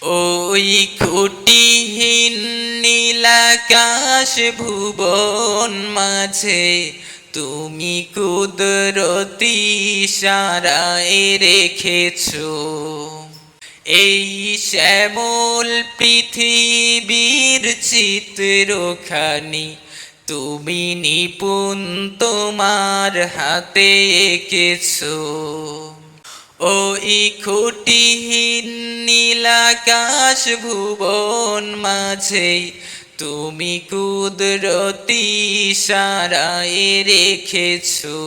ওই খুঁটিহীন নীলাকাশ ভুবন মাঝে তুমি কুদরতি ইশারায় রেখেছো এই শ্যামল পৃথিবীর চিত্রখানি তুমি নিপুণ তোমার হাতে এঁকেছো ওই খুঁটিহীন নীলাকাশ ভুবন মাঝে তুমি কুদরতি ইশারায় রেখেছো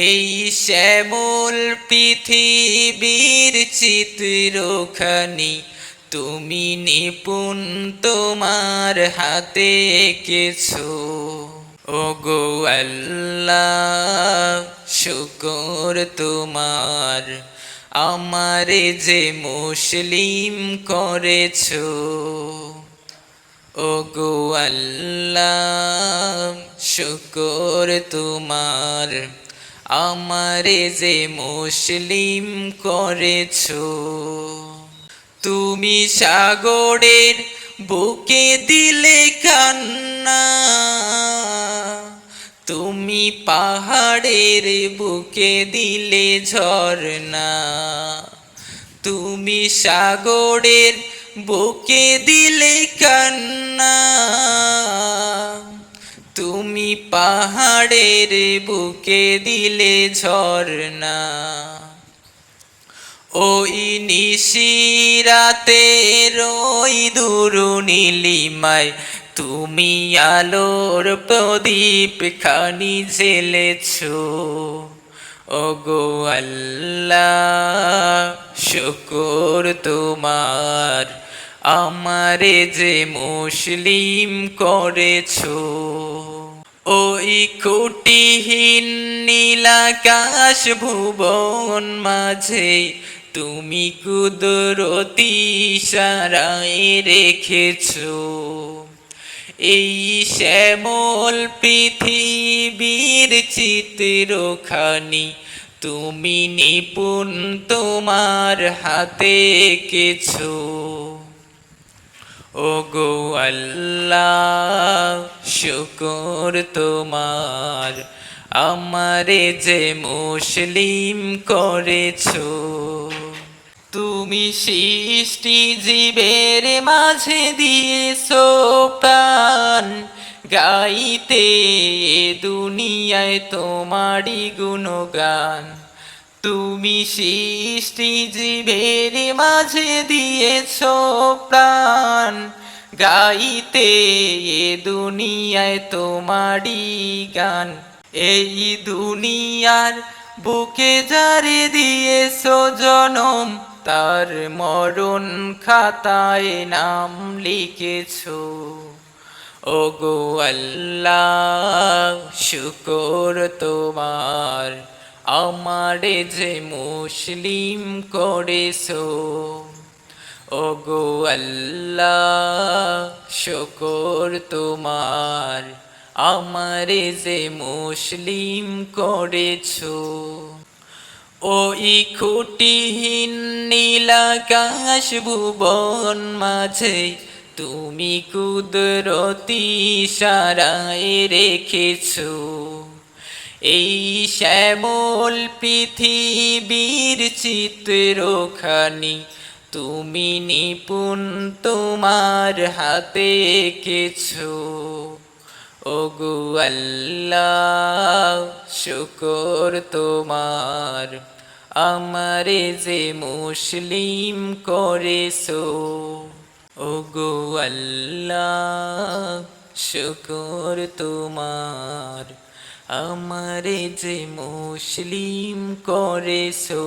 এই শ্যামল পৃথিবীর চিত্রখানি তুমি নিপুণ তোমার হাতে এঁকেছো ওগো আল্লাহ শুকর তোমার আমারে যে মুসলিম করেছো ওগো আল্লাহ শুকর তোমার আমারে যে মুসলিম করেছো তুমি সাগরের বুকে দিলে কান্না তুমি পাহাড়ের বুকে দিলে ঝরনা তুমি সাগরের বুকে দিলে কান্না তুমি পাহাড়ের বুকে দিলে ঝরনা ওই নিশিরাতে ওই দুরু নীলিমায় তুমি আলোর প্রদীপ খানি জ্বেলেছো ওগো আল্লাহ শুকর তোমার আমারে যে মুসলিম করেছো ওই খুঁটিহীন নীলাকাশ ভুবন মাঝে তুমি কুদরতি ইশারায় রেখেছো এই শ্যামল পৃথিবীর চিত্রখানি তুমি নিপুণ তোমার হাতে এঁকেছো ওগো আল্লাহ শুকর তোমার আমারে যে মুসলিম করেছো তুমি সৃষ্টি জীবের মাঝে দিয়েছো প্রাণ গাইতে দুনিয়ায় তোমারই গুণগান তুমি সৃষ্টি জীবের মাঝে দিয়েছো প্রাণ গাইতে দুনিয়ায় তোমারই গান এই দুনিয়ার বুকে যারে দিয়েছো জনম তার মরণ খাতায় নাম লিখেছো ওগো আল্লাহ শুকর তোমার আমারে যে মুসলিম করেছো ওগো আল্লাহ শুকর তোমার আমারে যে মুসলিম করেছো ওই খুঁটিহীন নীলাকাশ ভুবন মাঝে তুমি কুদরতি ইশারায় রেখেছো এই শ্যামল পৃথিবীর চিত্রখানি তুমি নিপুণ তোমার হাতে এঁকেছো ওগো আল্লাহ শুকর তোমার আমারে যে মুসলিম করেছো ওগো আল্লাহ শুকর তোমার আমারে যে মুসলিম করেছো।